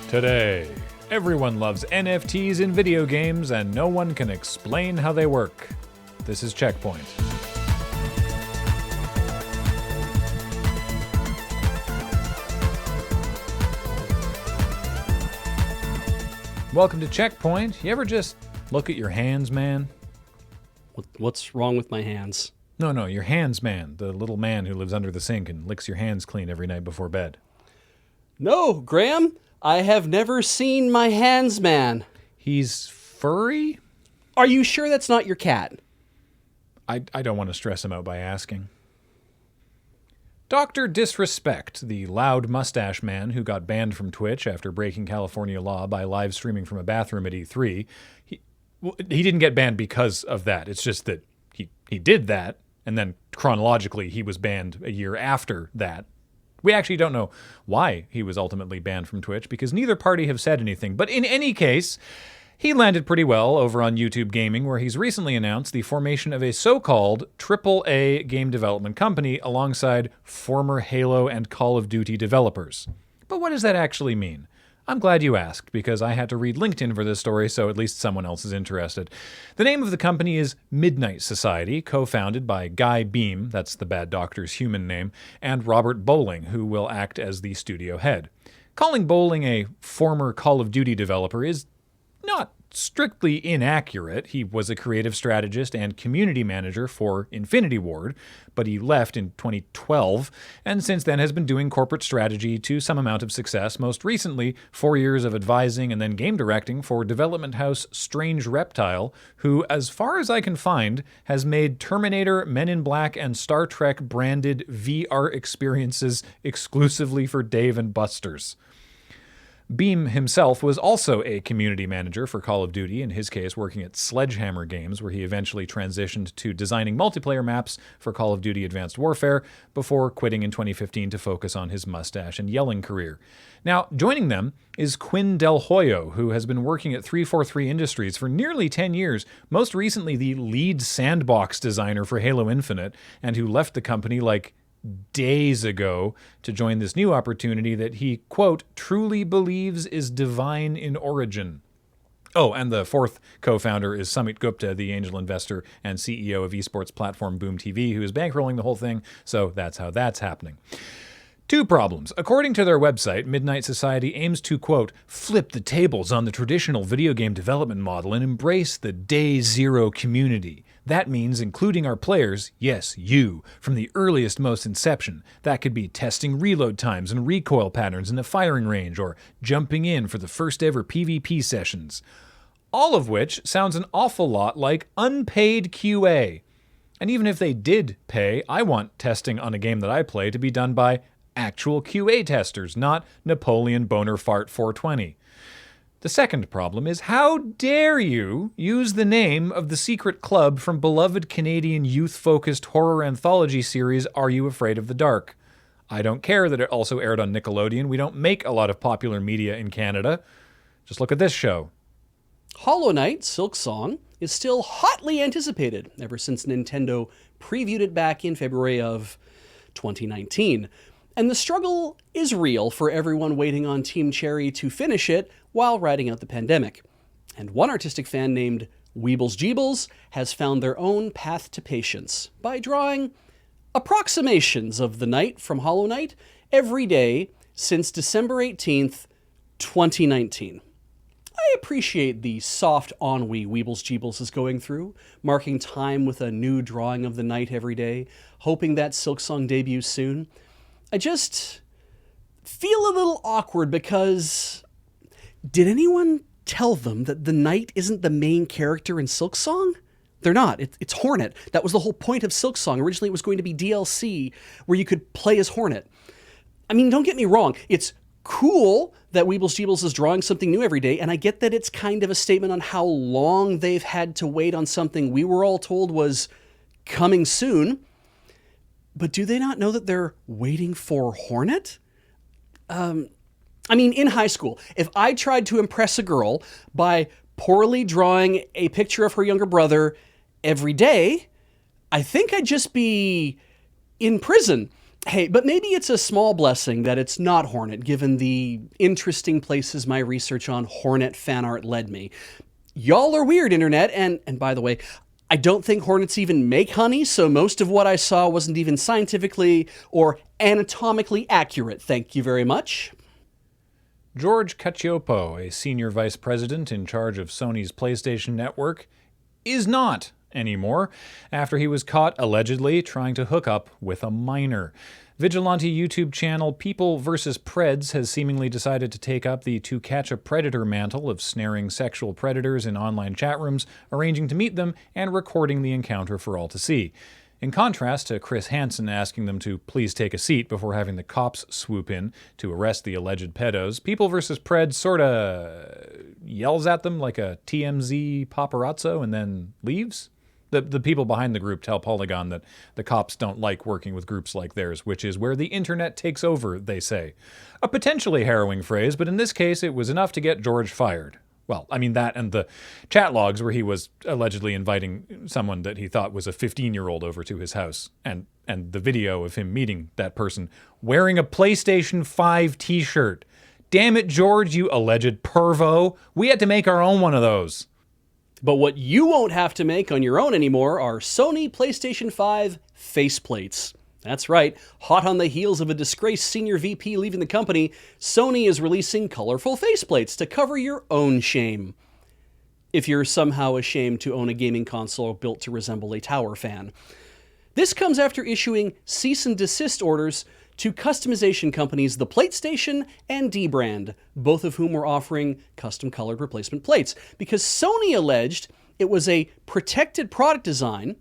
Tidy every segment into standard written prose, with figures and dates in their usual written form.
Today, everyone loves NFTs in video games and no one can explain how they work. This is CheckPoint. Welcome to CheckPoint. You ever just look at your hands, man? What's wrong with my hands? No, your hands, man. The little man who lives under the sink and licks your hands clean every night before bed. No, Graham. I have never seen my hands man. He's furry? Are you sure that's not your cat? I don't want to stress him out by asking. Dr.Disrespect, the loud mustache man who got banned from Twitch after breaking California law by live streaming from a bathroom at E3, he didn't get banned because of that. It's just that he did that, and then chronologically he was banned a year after that. We actually don't know why he was ultimately banned from Twitch because neither party have said anything. But in any case, he landed pretty well over on YouTube Gaming, where he's recently announced the formation of a so-called AAA game development company alongside former Halo and Call of Duty developers. But what does that actually mean? I'm glad you asked, because I had to read LinkedIn for this story, so at least someone else is interested. The name of the company is Midnight Society, co-founded by Guy Beam, that's the bad doctor's human name, and Robert Bowling, who will act as the studio head. Calling Bowling a former Call of Duty developer is not strictly inaccurate. He was a creative strategist and community manager for Infinity Ward, but he left in 2012, and since then has been doing corporate strategy to some amount of success, most recently 4 years of advising and then game directing for development house Strange Reptile, who, as far as I can find, has made Terminator, Men in Black, and Star Trek branded VR experiences exclusively for Dave & Buster's. Beam himself was also a community manager for Call of Duty, in his case working at Sledgehammer Games, where he eventually transitioned to designing multiplayer maps for Call of Duty Advanced Warfare before quitting in 2015 to focus on his mustache and yelling career. Now, joining them is Quinn Del Hoyo, who has been working at 343 Industries for nearly 10 years, most recently the lead sandbox designer for Halo Infinite, and who left the company like days ago to join this new opportunity that he, quote, truly believes is divine in origin. Oh, and the fourth co-founder is Sumit Gupta, the angel investor and CEO of esports platform Boom TV, who is bankrolling the whole thing, so that's how that's happening. Two problems. According to their website, Midnight Society aims to, quote, flip the tables on the traditional video game development model and embrace the day zero community. That means including our players, yes, you, from the earliest most inception. That could be testing reload times and recoil patterns in the firing range, or jumping in for the first ever PvP sessions. All of which sounds an awful lot like unpaid QA. And even if they did pay, I want testing on a game that I play to be done by actual QA testers, not Napoleon Bonaparte 420. The second problem is, how dare you use the name of the secret club from beloved Canadian youth-focused horror anthology series Are You Afraid of the Dark? I don't care that it also aired on Nickelodeon. We don't make a lot of popular media in Canada. Just look at this show. Hollow Knight, Silksong, is still hotly anticipated ever since Nintendo previewed it back in February of 2019. And the struggle is real for everyone waiting on Team Cherry to finish it while riding out the pandemic. And one artistic fan named Weebles Jeebles has found their own path to patience by drawing approximations of the night from Hollow Knight every day since December 18th, 2019. I appreciate the soft ennui Weebles Jeebles is going through, marking time with a new drawing of the night every day, hoping that Silksong debuts soon. I just feel a little awkward because did anyone tell them that the knight isn't the main character in Silksong? They're not. It's Hornet. That was the whole point of Silksong. Originally, it was going to be DLC where you could play as Hornet. I mean, don't get me wrong. It's cool that Weebles Jeebles is drawing something new every day, and I get that it's kind of a statement on how long they've had to wait on something we were all told was coming soon. But do they not know that they're waiting for Hornet? I mean, in high school, if I tried to impress a girl by poorly drawing a picture of her younger brother every day, I think I'd just be in prison. Hey, but maybe it's a small blessing that it's not Hornet, given the interesting places my research on Hornet fan art led me. Y'all are weird, Internet, and by the way, I don't think hornets even make honey, so most of what I saw wasn't even scientifically or anatomically accurate. Thank you very much. George Cacioppo, a senior vice president in charge of Sony's PlayStation Network, is not anymore after he was caught allegedly trying to hook up with a minor. Vigilante YouTube channel People vs. Preds has seemingly decided to take up the To Catch a Predator mantle of snaring sexual predators in online chat rooms, arranging to meet them, and recording the encounter for all to see. In contrast to Chris Hansen asking them to please take a seat before having the cops swoop in to arrest the alleged pedos, People vs. Preds sorta yells at them like a TMZ paparazzo and then leaves. The people behind the group tell Polygon that the cops don't like working with groups like theirs, which is where the internet takes over, they say. A potentially harrowing phrase, but in this case it was enough to get George fired. Well, I mean that and the chat logs where he was allegedly inviting someone that he thought was a 15-year-old over to his house, and the video of him meeting that person wearing a PlayStation 5 t-shirt. Damn it, George, you alleged pervo. We had to make our own one of those. But what you won't have to make on your own anymore are Sony PlayStation 5 faceplates. That's right, hot on the heels of a disgraced senior VP leaving the company, Sony is releasing colorful faceplates to cover your own shame. If you're somehow ashamed to own a gaming console built to resemble a tower fan. This comes after issuing cease and desist orders to customization companies The PlateStation and dbrand, both of whom were offering custom-colored replacement plates, because Sony alleged it was a protected product design,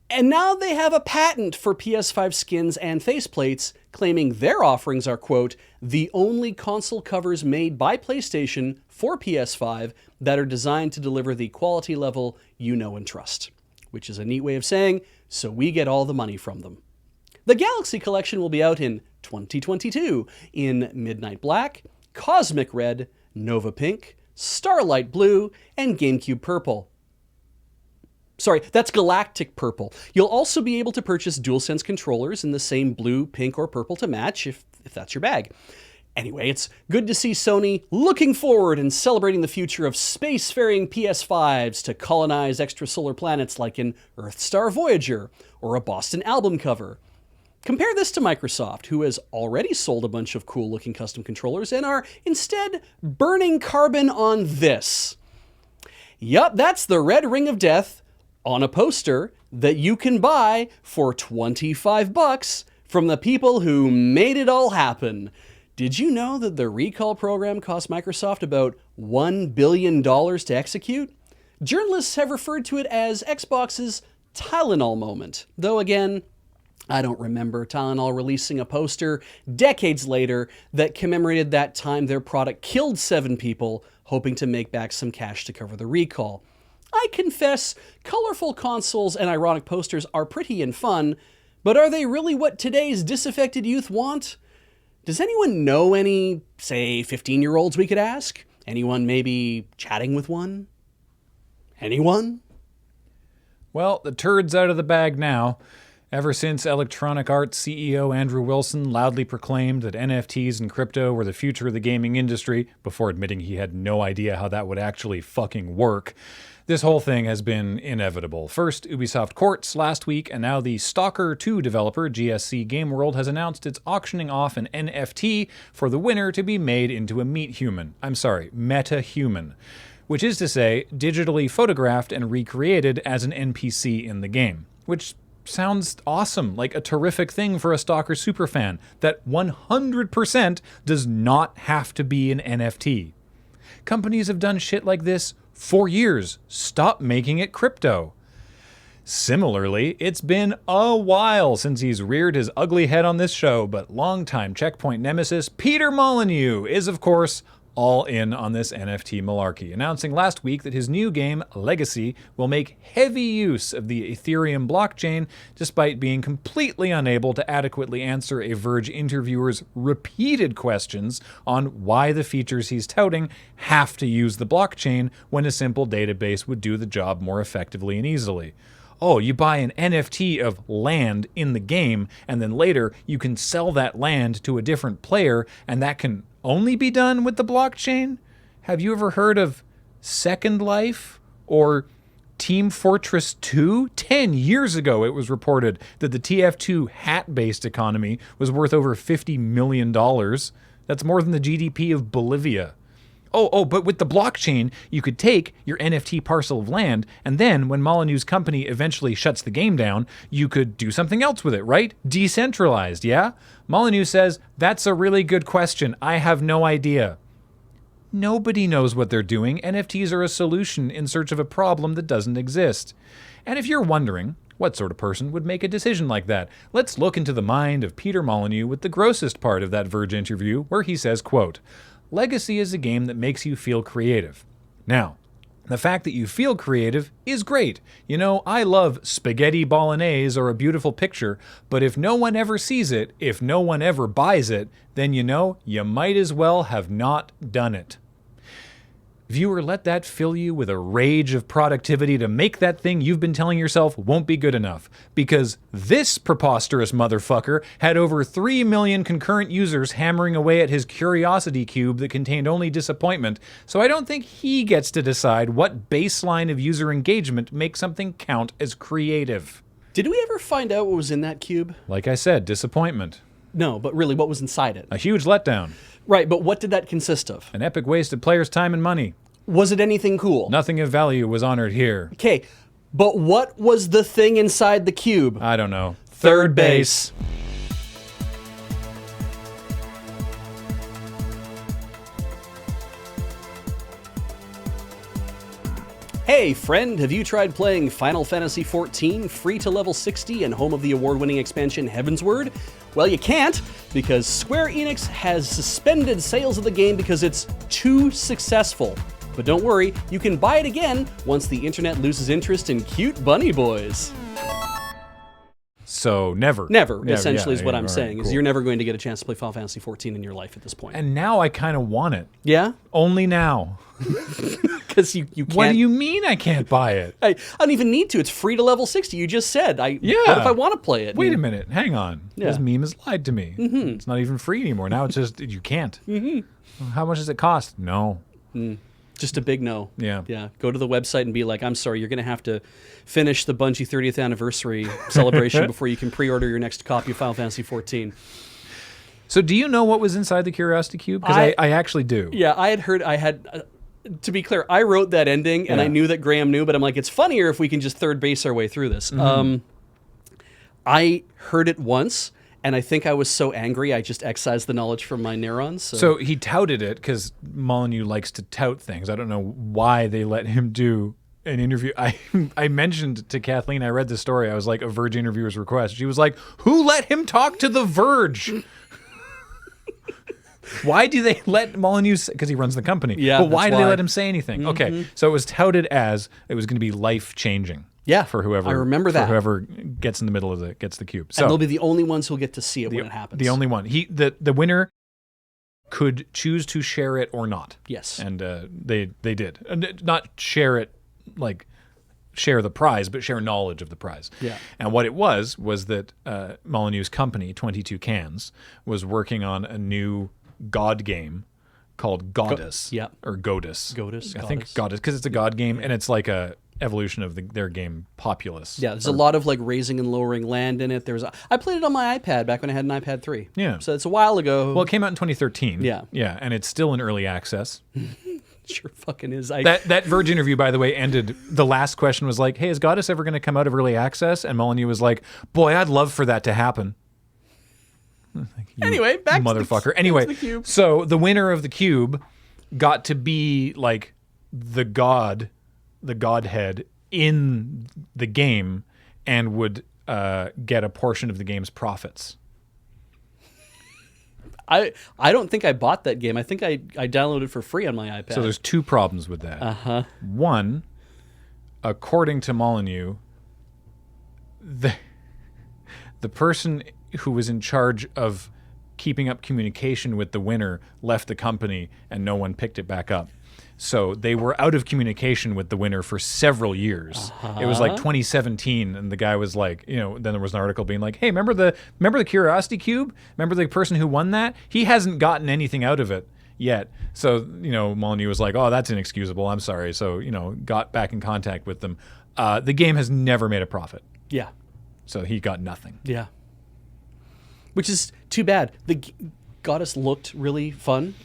and now they have a patent for PS5 skins and faceplates, claiming their offerings are, quote, the only console covers made by PlayStation for PS5 that are designed to deliver the quality level you know and trust. Which is a neat way of saying, so we get all the money from them. The Galaxy Collection will be out in 2022 in Midnight Black, Cosmic Red, Nova Pink, Starlight Blue, and GameCube Purple. Sorry, that's Galactic Purple. You'll also be able to purchase DualSense controllers in the same blue, pink, or purple to match if that's your bag. Anyway, it's good to see Sony looking forward and celebrating the future of spacefaring PS5s to colonize extrasolar planets like in Earthstar Voyager or a Boston album cover. Compare this to Microsoft, who has already sold a bunch of cool-looking custom controllers and are instead burning carbon on this. Yup, that's the red ring of death on a poster that you can buy for $25 from the people who made it all happen. Did you know that the recall program cost Microsoft about $1 billion to execute? Journalists have referred to it as Xbox's Tylenol moment, though again, I don't remember Tylenol releasing a poster decades later that commemorated that time their product killed 7 people, hoping to make back some cash to cover the recall. I confess, colorful consoles and ironic posters are pretty and fun, but are they really what today's disaffected youth want? Does anyone know any, say, 15-year-olds we could ask? Anyone maybe chatting with one? Anyone? Well, the turd's out of the bag now. Ever since Electronic Arts CEO Andrew Wilson loudly proclaimed that NFTs and crypto were the future of the gaming industry, before admitting he had no idea how that would actually fucking work, this whole thing has been inevitable. First, Ubisoft Quartz last week, and now the Stalker 2 developer GSC Game World has announced it's auctioning off an NFT for the winner to be made into a meta-human, which is to say, digitally photographed and recreated as an NPC in the game, which sounds awesome, like a terrific thing for a Stalker superfan that 100% does not have to be an NFT. Companies have done shit like this for years. Stop making it crypto. Similarly, it's been a while since he's reared his ugly head on this show, but longtime Checkpoint nemesis Peter Molyneux is, of course, all in on this NFT malarkey, announcing last week that his new game, Legacy, will make heavy use of the Ethereum blockchain, despite being completely unable to adequately answer a Verge interviewer's repeated questions on why the features he's touting have to use the blockchain when a simple database would do the job more effectively and easily. oh, you buy an NFT of land in the game, and then later you can sell that land to a different player, and that can only be done with the blockchain? Have you ever heard of Second Life or Team Fortress 2? 10 years ago, it was reported that the TF2 hat-based economy was worth over $50 million. That's more than the GDP of Bolivia. But with the blockchain, you could take your NFT parcel of land, and then when Molyneux's company eventually shuts the game down, you could do something else with it, right? Decentralized, yeah? Molyneux says, that's a really good question. I have no idea. Nobody knows what they're doing. NFTs are a solution in search of a problem that doesn't exist. And if you're wondering what sort of person would make a decision like that, let's look into the mind of Peter Molyneux with the grossest part of that Verge interview, where he says, quote, "Legacy is a game that makes you feel creative. Now, the fact that you feel creative is great. You know, I love spaghetti bolognese or a beautiful picture, but if no one ever sees it, if no one ever buys it, then you know, you might as well have not done it." Viewer, let that fill you with a rage of productivity to make that thing you've been telling yourself won't be good enough. Because this preposterous motherfucker had over 3 million concurrent users hammering away at his curiosity cube that contained only disappointment, so I don't think he gets to decide what baseline of user engagement makes something count as creative. Did we ever find out what was in that cube? Like I said, disappointment. No, but really, what was inside it? A huge letdown. Right, but what did that consist of? An epic waste of players' time and money. Was it anything cool? Nothing of value was honored here. Okay, but what was the thing inside the cube? I don't know. Third base. Hey friend, have you tried playing Final Fantasy XIV, free to level 60 and home of the award-winning expansion Heavensward? Well, you can't, because Square Enix has suspended sales of the game because it's too successful. But don't worry, you can buy it again once the internet loses interest in cute bunny boys. So never. Never, essentially, yeah, is what yeah, I'm all saying, right, is cool. you're never going to get a chance to play Final Fantasy XIV in your life at this point. And now I kind of want it. Yeah? Only now. Because you can't... What do you mean I can't buy it? I don't even need to. It's free to level 60. You just said. Yeah. What if I want to play it? Wait a minute. Hang on. Yeah. This meme has lied to me. Mm-hmm. It's not even free anymore. Now it's just, you can't. Mm-hmm. How much does it cost? No. Just a big no. Yeah. Yeah. Go to the website and be like, I'm sorry, you're going to have to finish the Bungie 30th anniversary celebration before you can pre-order your next copy of Final Fantasy XIV. So do you know what was inside the Curiosity Cube? Because I actually do. Yeah, I had heard, to be clear, I wrote that ending and I knew that Graham knew, but I'm like, it's funnier if we can just third base our way through this. I heard it once. And I think I was so angry, I just excised the knowledge from my neurons. So he touted it because Molyneux likes to tout things. I don't know why they let him do an interview. I mentioned to Kathleen, I read the story. I was like, a Verge interviewer's request. She was like, who let him talk to The Verge? Why do they let Molyneux, because he runs the company. Yeah, but why that's do they why. let him say anything? Okay, so it was touted as it was going to be life-changing. Yeah, for whoever I remember that. For whoever gets in the middle of gets the cube. So and they'll be the only ones who'll get to see it when it happens. The only one. The winner could choose to share it or not. Yes, and they did. And not share it like share the prize, but share knowledge of the prize. Yeah. And what it was that Molyneux's company, 22 Cans, was working on a new god game called Goddess. Or Godus. Godus. I think Goddess, because it's a god game, and it's like a evolution of their game Populous. Yeah, there's a lot of like raising and lowering land in it. I played it on my iPad back when I had an iPad 3. Yeah. So it's a while ago. Well, it came out in 2013. Yeah. Yeah, and it's still in early access. Sure fucking is. That Verge interview, by the way, ended. The last question was like, hey, is Goddess ever going to come out of early access? And Molyneux was like, boy, I'd love for that to happen. Anyway, back motherfucker. to the, anyway, back to the cube. So the winner of the cube got to be like the godhead in the game and would get a portion of the game's profits. I don't think I bought that game. I think I downloaded it for free on my iPad. So there's two problems with that. One, according to Molyneux, the person who was in charge of keeping up communication with the winner left the company and no one picked it back up. So they were out of communication with the winner for several years. It was like 2017, and the guy was like, then there was an article being like, hey, remember the Curiosity Cube? Remember the person who won that? He hasn't gotten anything out of it yet. So, Molyneux was like, oh, that's inexcusable. I'm sorry. So, got back in contact with them. The game has never made a profit. Yeah. So he got nothing. Yeah. Which is too bad. The Goddess looked really fun.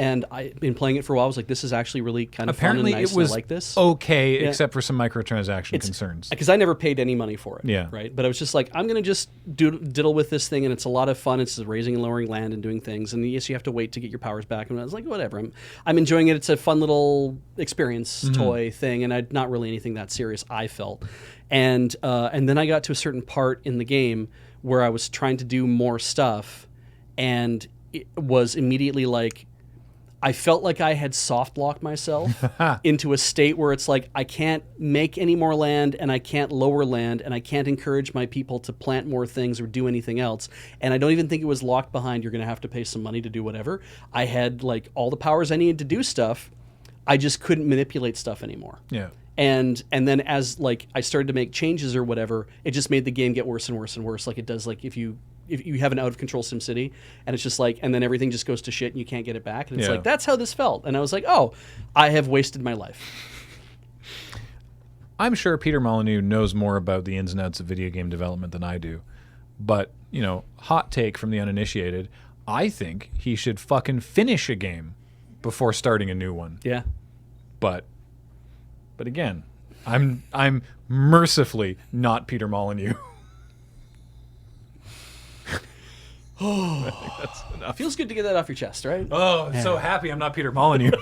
And I've been playing it for a while. I was like, this is actually really kind of Apparently fun and nice. It was and I like this. okay, except for some microtransaction concerns. Because I never paid any money for it. Yeah. Right. But I was just like, I'm going to just diddle with this thing, and it's a lot of fun. It's raising and lowering land and doing things. And yes, you have to wait to get your powers back. And I was like, whatever. I'm enjoying it. It's a fun little experience toy thing, and not really anything that serious, I felt. And then I got to a certain part in the game where I was trying to do more stuff, and it was immediately like, I felt like I had soft locked myself into a state where it's like, I can't make any more land, and I can't lower land, and I can't encourage my people to plant more things or do anything else. And I don't even think it was locked behind, you're going to have to pay some money to do whatever. I had like all the powers I needed to do stuff. I just couldn't manipulate stuff anymore. Yeah. And then as like I started to make changes or whatever, it just made the game get worse and worse and worse. Like it does, like if you have an out of control SimCity, and it's just like, and then everything just goes to shit and you can't get it back. And it's like, that's how this felt. And I was like, oh, I have wasted my life. I'm sure Peter Molyneux knows more about the ins and outs of video game development than I do. But, hot take from the uninitiated, I think he should fucking finish a game before starting a new one. Yeah. But again, I'm mercifully not Peter Molyneux. Oh, that's enough. Feels good to get that off your chest, right? Oh, I'm so happy I'm not Peter Molyneux.